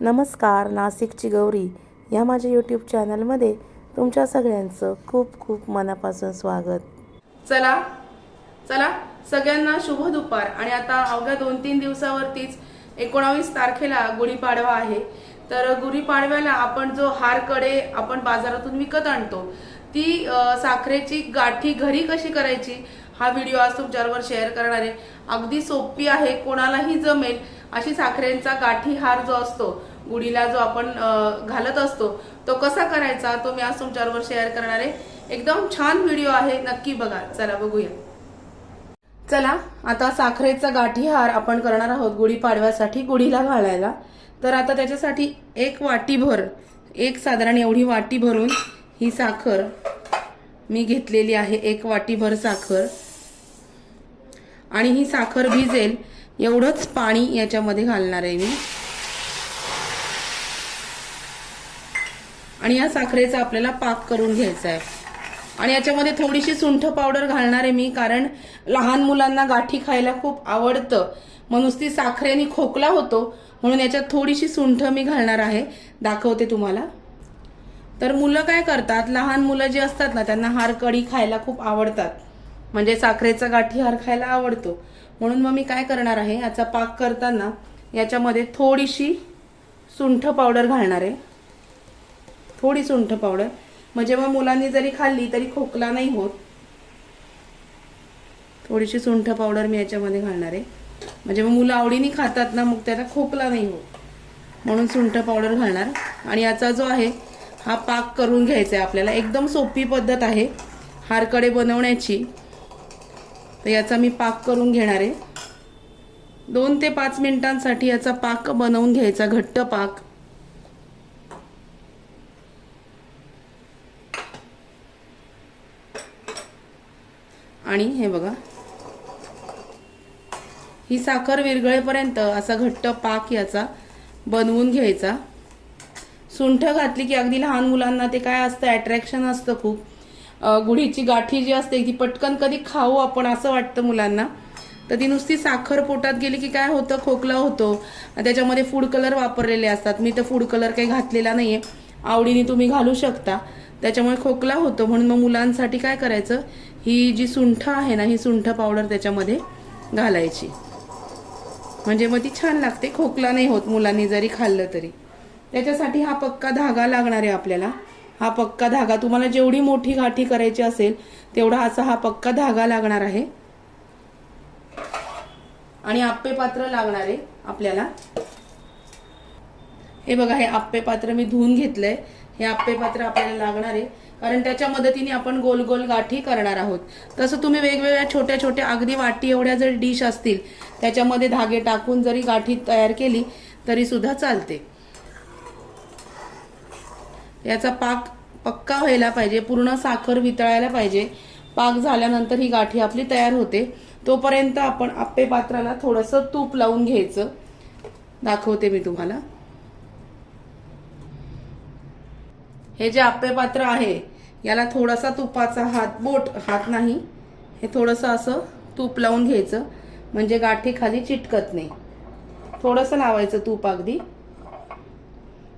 नमस्कार, नाशिकची गौरी या माझ्या यूट्यूब चॅनलमध्ये तुमच्या सगळ्यांचं खूप खूप मनापासून स्वागत। चला चला सगळ्यांना शुभ दुपार। आणि आता अवघ्या 2-3 दिवसावरतीच 19 तारखेला गुढीपाडवा आहे। तर गुढीपाडव्याला आपण जो हारकडे आपण बाजारातून विकत आणतो ती साखरेची गाठी घरी कशी करायची हा व्हिडिओ आज तुमच्याबरोबर शेअर करणार आहे। अगदी सोपी आहे, कोणालाही जमेल अशी साखरेचा गाठी हार जो असतो गुढीला जो आपण घालत असतो तो कसा करायचा तो मी आज तुमच्याबरोबर शेअर करणार आहे। एकदम छान व्हिडिओ आहे, नक्की बघा। चला बघूया। चला आता साखरेचा गाठी हार आपण करणार आहोत गुढीपाडव्यासाठी गुढीला घालायला। तर आता त्याच्यासाठी एक वाटीभर, एक साधारण एवढी वाटी भरून ही साखर मी घेतलेली आहे। एक वाटीभर साखर आणि ही साखर भिजेल एवढंच पाणी याच्यामध्ये घालणार आहे मी। आणि या साखरेचा आपल्याला पाक करून घ्यायचा आहे। आणि याच्यामध्ये थोडीशी सुंठ पावडर घालणार आहे मी, कारण लहान मुलांना गाठी खायला खूप आवडतं, मग नुसती साखरेने खोकला होतो म्हणून याच्यात थोडीशी सुंठ मी घालणार आहे, दाखवते तुम्हाला। तर मुलं काय करतात, लहान मुलं जे असतात ना त्यांना हारकडी खायला खूप आवडतात, म्हणजे साखरेचा गाठी हार खायला आवडतो, म्हणून मग मी काय करणार आहे याचा पाक करताना याच्यामध्ये थोडीशी सुंठ पावडर घालणार आहे। थोडी सुंठ पावडर म्हणजे मग मुलांनी जरी खाल्ली तरी खोकला नाही होत। थोडीशी सुंठ पावडर मी याच्यामध्ये घालणार आहे, म्हणजे मग मुलं आवडीने खातात ना, मग त्याला खोकला नाही होत, म्हणून सुंठ पावडर घालणार। आणि याचा जो आहे हा पाक करून घ्यायचा आहे आपल्याला। एकदम सोपी पद्धत आहे हारकडे बनवण्याची। तर याचा मी पाक करून घेणार आहे। 2 ते 5 मिनिटांसाठी याचा पाक बनवून घ्यायचा, घट्ट पाक। आणि हे बघा, ही साखर विरघळेपर्यंत असा घट्ट पाक याचा बनवून घ्यायचा। सुंठ घातली की अगदी लहान मुलांना ते काय असतं, अट्रॅक्शन असतं खूप। गुढीची गाठी जी असते ती पटकन कधी खाऊ आपण असं वाटतं मुलांना, तर ती नुसती साखर पोटात गेली की काय होतं, खोकला होतो। त्याच्यामध्ये फूड कलर वापरलेले असतात, मी तर फूड कलर काही घातलेला नाहीये, आवडीने तुम्ही घालू शकता, त्याच्यामुळे खोकला होतो। म्हणून मग मुलांसाठी काय करायचं, ही जी सुंठ आहे ना, ही सुंठ पावडर त्याच्यामध्ये घालायची, म्हणजे मग ती छान लागते, खोकला नाही होत मुलांनी जरी खाल्लं तरी। त्याच्यासाठी हा पक्का धागा लागणार आहे आपल्याला। हा पक्का धागा तुम्हाला जेवढी मोठी गाठी करायची असेल तेवढा असा हा पक्का धागा लागणार आहे। आणि आप्पे पात्र लागणार आहे आपल्याला। हे बघा, हे आप्पे पात्र मी धुवून घेतलंय। हे आप्पे पात्र आपल्याला लागणार आहे, कारण त्याच्या मदतीने आपण गोल गोल गाठी करणार आहोत। तसं तुम्ही वेगवेगळ्या छोट्या छोट्या अगदी वाटी एवढ्या जर डिश असतील त्याच्यामध्ये धागे टाकून जरी गाठी तयार केली तरी सुद्धा चालते। याचा पाक पक्का व्हायला पाहिजे, पूर्ण साखर वितळायला पाहिजे। पाक झाल्यानंतर ही गाठी आपली तयार होते, तोपर्यंत आपण आप्पे पात्राला थोडंसं तूप लावून घ्यायचं, दाखवते मी तुम्हाला। हे जे आप्पे पात्र आहे याला थोडासा तुपाचा हात, बोट हात नाही, हे थोडंसं असं तूप लावून घ्यायचं, म्हणजे गाठी खाली चिटकत नाही। थोडंसं लावायचं तूप अगदी,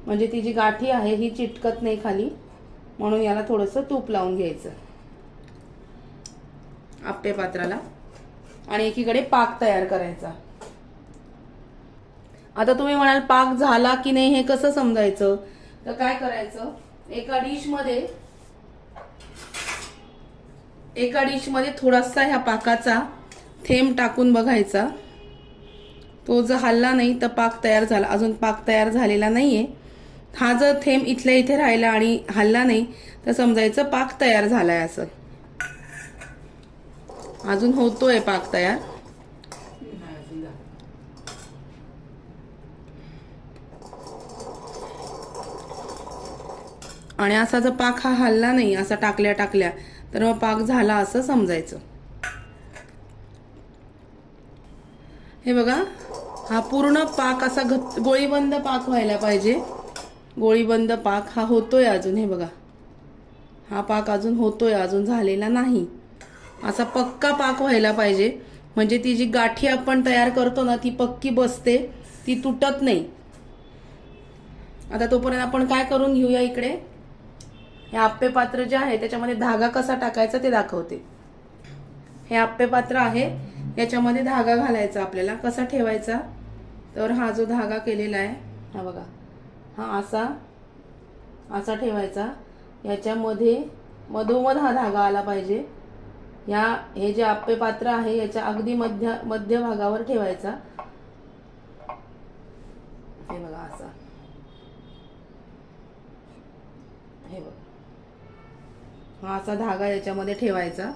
म्हणजे ती जी गाठी आहे ही चिटकत नाही खाली, म्हणून याला थोडंसं तूप लावून घ्यायचं आप्पे पात्राला। आणि एकीकडे पाक तयार करायचा। आता तुम्ही म्हणाल पाक झाला की नाही हे कसं समजायचं, तर काय करायचं, एका डिश मध्ये थोडासा ह्या पाकाचा थेंब टाकून बघायचा। तो जर हलला नाही तर पाक तयार झाला, अजून पाक तयार झालेला नाहीये। हा जर थेंब इथल्या इथे राहिला आणि हलला नाही तर समजायचं पाक तयार झालाय असं। अजून होतोय पाक तयार। आणि असा जर पाक हा हलला नाही, असा टाकल्या टाकल्या, तर मग पाक झाला असं समजायचं। हे बघा, हा पूर्ण पाक असा गोळीबंद पाक व्हायला पाहिजे। गोळीबंद पाक हा होतोय अजून, हे बघा हा पाक अजून होतोय, अजून झालेला नाही। असा पक्का पाक व्हायला पाहिजे, म्हणजे ती जी गाठी आपण तयार करतो ना ती पक्की बसते, ती तुटत नाही। आता तोपर्यंत आपण काय करून घेऊया, इकडे हे आप्पे पात्र जे आहे त्याच्यामध्ये धागा कसा टाकायचा ते दाखवते. हे आप्पे पात्र आहे, याच्यामध्ये धागा घालायचा आपल्याला. कसा ठेवायचा तर हा जो धागा केलेला आहे हा बघा, हा असा ठेवायचा. याच्यामध्ये मधोमध हा धागा आला पाहिजे. हे जे आप्पे पात्र आहे याच्या अगदी मध्य भागावर ठेवायचा. हे बघा असा, हे बघा हा असा धागा याच्यामध्ये ठेवायचा.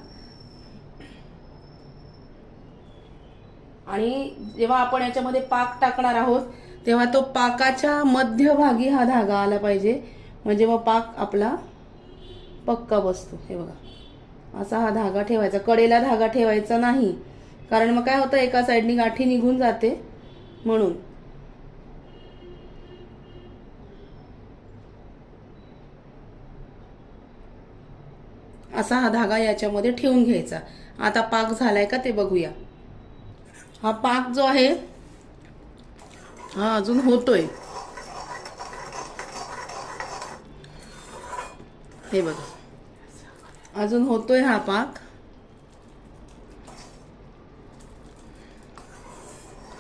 आणि जेव्हा आपण याच्यामध्ये पाक टाकणार आहोत तेव्हा तो पाकाच्या मध्यभागी हा धागा आला पाहिजे, म्हणजे मग पाक आपला पक्का बसतो. हे बघा असा हा धागा ठेवायचा. कडेला धागा ठेवायचा नाही, कारण मग काय होतं एका साईडनी गाठी निघून जाते म्हणून. असा हा धागा याच्यामध्ये ठेवून घ्यायचा. आता पाक झालाय का ते बघूया. हा पाक जो आहे हा अजून होतोय. हे बघा अजून होतोय हा पाक.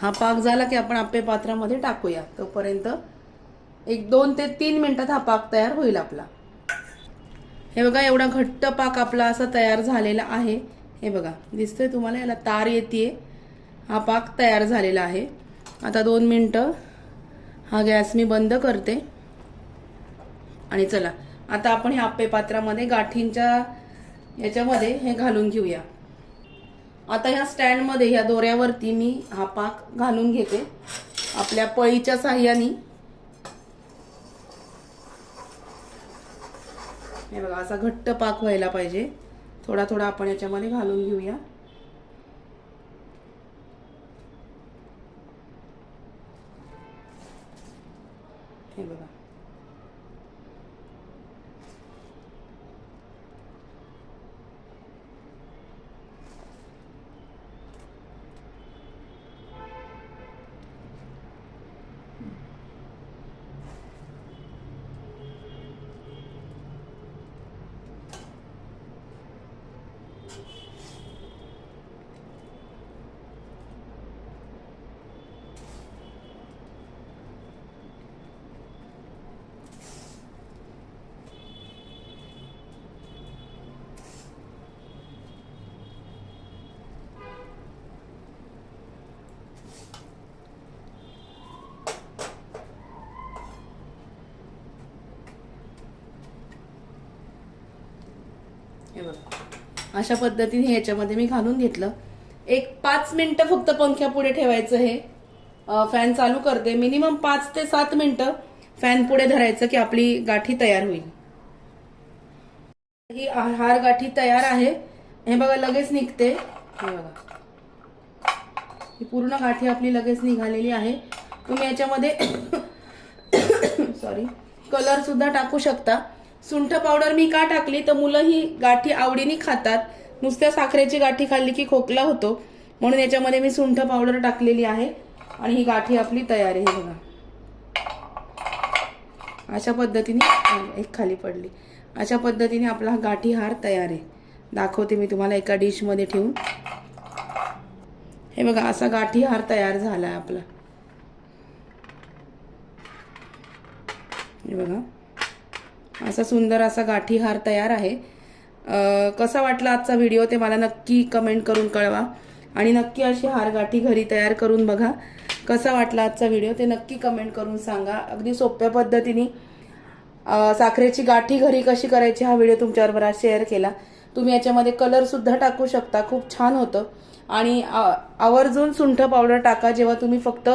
हा पाक झाला की आपण आप्पे पात्रामध्ये टाकूया. तोपर्यंत 1-2 ते 3 मिनिटात हा पाक तयार होईल आपला. हे बघा एवढा घट्ट पाक आपला असा तयार झालेला आहे. हे बघा दिसतोय तुम्हाला, याला तार येते. हा पाक तयार झालेला आहे. आता 2 मिनिटं हा गॅस मी बंद करते. आणि चला आता आपण हे आप्पे पात्रामध्ये गाठींच्या याच्यामध्ये हे घालून घेऊया. आता ह्या स्टँडमध्ये ह्या दोऱ्यावरती मी हा पाक घालून घेते आपल्या पळीच्या साह्याने. हे बघा असा घट्ट पाक व्हायला पाहिजे. थोडा थोडा आपण याच्यामध्ये घालून घेऊया. हे बघा हे बघा अशा पद्धतीने याच्यामध्ये मी घालून घेतलं. 5 मिनिटं फक्त पंख्यापुढे ठेवायचं. हे फॅन चालू करते. मिनिमम 5 ते 7 मिनिटं फॅन पुढे धरायचं की आपली गाठी तयार होईल. ही हार गाठी तयार आहे. हे बघा लगेच निघते. हे बघा ही पूर्ण गाठी आपली लगेच निघालेली आहे. तुम्ही याच्यामध्ये सॉरी कलर सुद्धा टाकू शकता. सुंठ पावडर मी का टाकली तर मुलं ही गाठी आवडीने खातात. नुसत्या साखरेची गाठी खाल्ली की खोकला होतो, म्हणून याच्यामध्ये मी सुंठ पावडर टाकलेली आहे. आणि ही गाठी आपली तयार आहे. हे बघा अशा पद्धतीने एक खाली पडली. अशा पद्धतीने आपला गाठी हार तयार आहे. दाखवते मी तुम्हाला एका डिश मध्ये ठेवून. हे बघा असा गाठी हार तयार झाला आहे आपला. हे बघा असा सुंदर असा गाठी हार तयार आहे. कसा वाटला आजचा व्हिडिओ ते मला नक्की कमेंट करून कळवा. आणि नक्की अशी हार गाठी घरी तयार करून बघा. कसा वाटला आजचा व्हिडिओ ते नक्की कमेंट करून सांगा. अगदी सोप्या पद्धतीने साखरेची गाठी घरी कशी करायची हा व्हिडिओ तुमच्याबरोबर आज शेअर केला. तुम्ही याच्यामध्ये कलर सुद्धा टाकू शकता, खूप छान होतं. आणि आवर्जून सुंठ पावडर टाका जेव्हा तुम्ही फक्त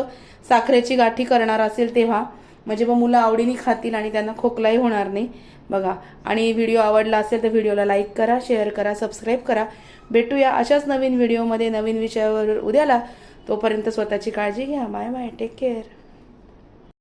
साखरेची गाठी करणार असेल तेव्हा, म्हणजे मग मुलं आवडीने खातील आणि त्यांना खोकलाही होणार नाही. बघा आणि व्हिडिओ आवडला असेल तर व्हिडिओला लाईक करा, शेअर करा, सबस्क्राईब करा. भेटूया अशाच नवीन व्हिडिओमध्ये नवीन विषयावर उद्याला. तोपर्यंत स्वतःची काळजी घ्या. Bye bye, take care.